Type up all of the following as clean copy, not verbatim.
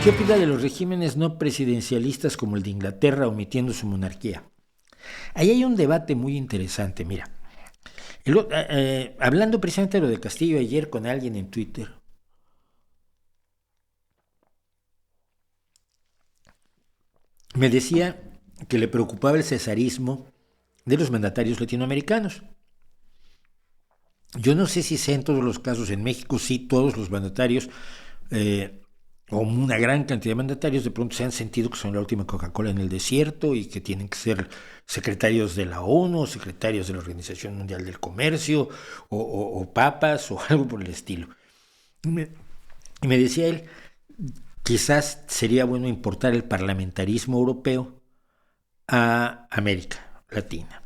¿Qué opina de los regímenes no presidencialistas como el de Inglaterra omitiendo su monarquía? Ahí hay un debate muy interesante, mira. Hablando precisamente de lo de Castillo ayer con alguien en Twitter, me decía que le preocupaba el cesarismo de los mandatarios latinoamericanos. Yo no sé si sea en todos los casos, en México sí todos los mandatarios, o una gran cantidad de mandatarios de pronto se han sentido que son la última Coca-Cola en el desierto y que tienen que ser secretarios de la ONU, secretarios de la Organización Mundial del Comercio, o papas, o algo por el estilo. Y me decía él, quizás sería bueno importar el parlamentarismo europeo a América Latina.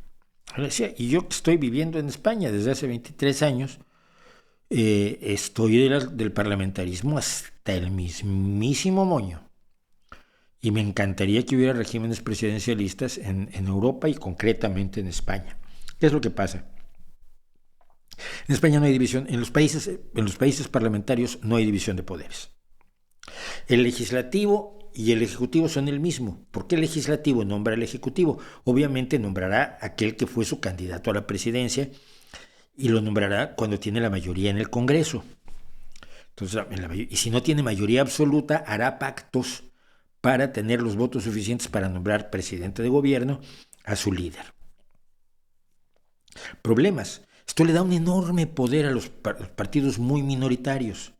Y yo que estoy viviendo en España desde hace 23 años, estoy del parlamentarismo hasta el mismísimo moño. Y me encantaría que hubiera regímenes presidencialistas en Europa y concretamente en España. ¿Qué es lo que pasa? En España no hay división, en los países parlamentarios no hay división de poderes. El legislativo y el ejecutivo son el mismo. ¿Por qué el legislativo nombra al ejecutivo? Obviamente nombrará a aquel que fue su candidato a la presidencia y lo nombrará cuando tiene la mayoría en el Congreso. Entonces, y si no tiene mayoría absoluta, hará pactos para tener los votos suficientes para nombrar presidente de gobierno a su líder. Problemas. Esto le da un enorme poder a los partidos muy minoritarios,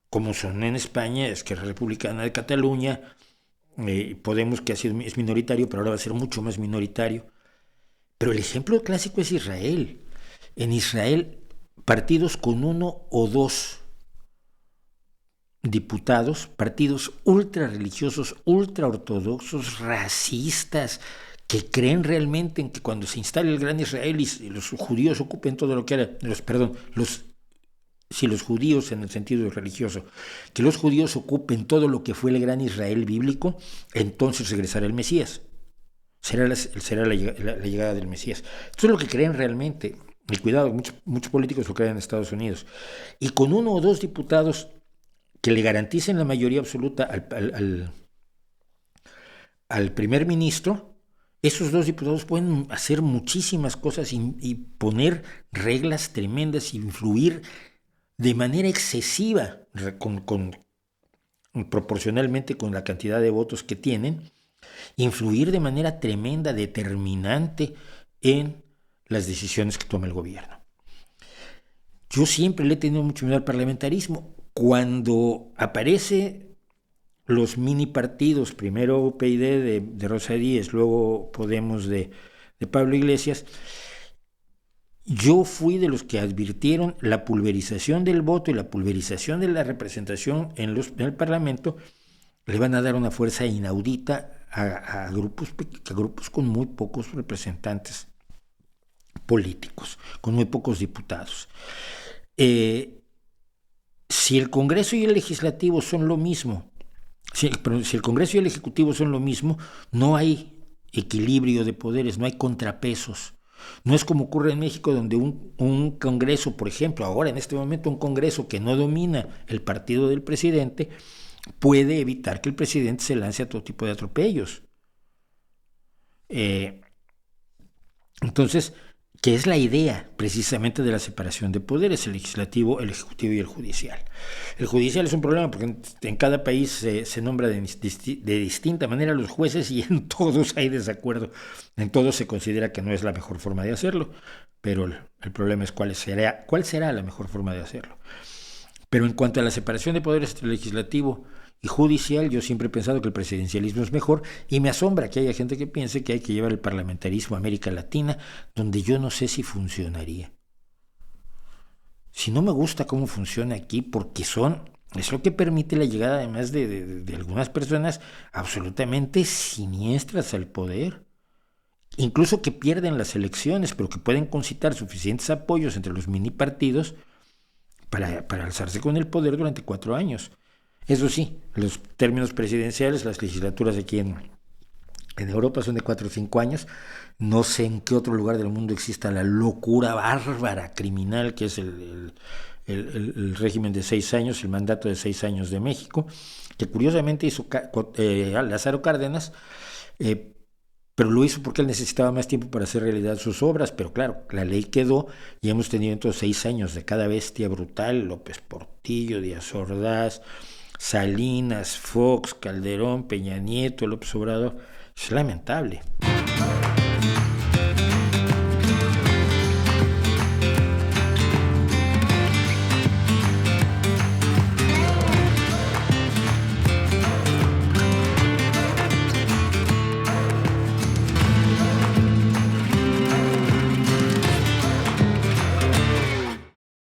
como son en España, Esquerra Republicana de Cataluña, Podemos, que es minoritario, pero ahora va a ser mucho más minoritario. Pero el ejemplo clásico es Israel. En Israel, partidos con 1 o 2 diputados, partidos ultra religiosos, ultra ortodoxos, racistas, que creen realmente en que cuando se instale el gran Israel y los judíos ocupen todo lo que era, los judíos en el sentido religioso, que los judíos ocupen todo lo que fue el gran Israel bíblico, entonces regresará el Mesías. Será la llegada del Mesías. Esto es lo que creen realmente. Y cuidado, muchos políticos lo creen en Estados Unidos. Y con 1 o 2 diputados que le garanticen la mayoría absoluta al primer ministro, esos 2 diputados pueden hacer muchísimas cosas y poner reglas tremendas, influir de manera excesiva, proporcionalmente con la cantidad de votos que tienen, influir de manera tremenda, determinante en las decisiones que toma el gobierno. Yo siempre le he tenido mucho miedo al parlamentarismo. Cuando aparece los mini partidos, primero PID de Rosa Díez, luego Podemos de Pablo Iglesias, yo fui de los que advirtieron la pulverización del voto y la pulverización de la representación en el Parlamento le van a dar una fuerza inaudita a grupos con muy pocos representantes políticos, con muy pocos diputados. Si el Congreso y el Legislativo son lo mismo, si el Congreso y el Ejecutivo son lo mismo, no hay equilibrio de poderes, no hay contrapesos. No es como ocurre en México, donde un Congreso, por ejemplo, ahora en este momento un Congreso que no domina el partido del presidente, puede evitar que el presidente se lance a todo tipo de atropellos. Entonces, ¿qué es la idea precisamente de la separación de poderes? El legislativo, el ejecutivo y el judicial. El judicial es un problema porque en cada país se nombra de distinta manera a los jueces y en todos hay desacuerdo. En todos se considera que no es la mejor forma de hacerlo, pero el problema es cuál será la mejor forma de hacerlo. Pero en cuanto a la separación de poderes entre legislativo y judicial, yo siempre he pensado que el presidencialismo es mejor y me asombra que haya gente que piense que hay que llevar el parlamentarismo a América Latina, donde yo no sé si funcionaría. Si no me gusta cómo funciona aquí, porque es lo que permite la llegada además de algunas personas absolutamente siniestras al poder, incluso que pierden las elecciones, pero que pueden concitar suficientes apoyos entre los mini partidos para alzarse con el poder durante 4 años. Eso sí, los términos presidenciales, las legislaturas aquí en Europa son de 4 o 5 años. No sé en qué otro lugar del mundo exista la locura bárbara, criminal, que es el régimen de 6 años, el mandato de 6 años de México. que curiosamente hizo Lázaro Cárdenas, eh, pero lo hizo porque él necesitaba más tiempo para hacer realidad sus obras, pero claro, la ley quedó y hemos tenido entonces 6 años de cada bestia brutal: López Portillo, Díaz Ordaz, Salinas, Fox, Calderón, Peña Nieto, López Obrador. Es lamentable.